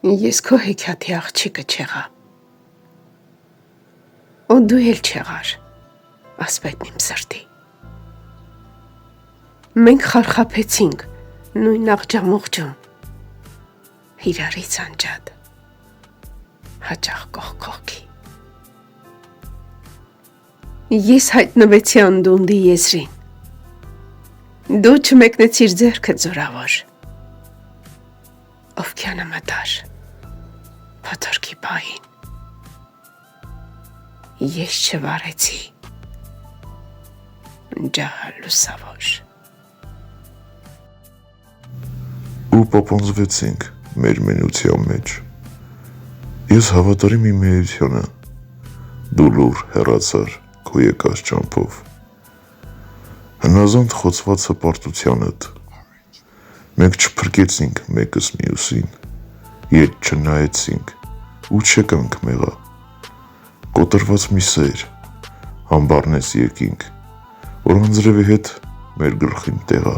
Ես քո հեքիաթի աղջիկը չեղա։ Ու դու էլ չեղար, ասպետն իմ սրտի։ Մենք խարխափեցինք նույն աղջամուղջում, իրարից անջատ, հաճախ կողքի։ Ես հայտնվեցի անդունդի եզրին, դու չմեկնեցիր ձեռքդ զորավոր, ովքյանը մտար, փոթորքի պահին, ես չվարեցի, ջահը լուսավոր։ Ու պոպոնզվեցինք մեր մենության մեջ, ես հավատարիմ իմ էությանը, դու լուր հեռացար քո եկած ճամփով, հնազանդ խոցված հպարտությանդ, մենք չփրկեցինք մեկս մյուսին, ետ չնայեցինք ու չեկանք մեղա, կոտրված մի սեր, համբարնես եկինք, որ անձրևի հետ մեր գլխին տեղա,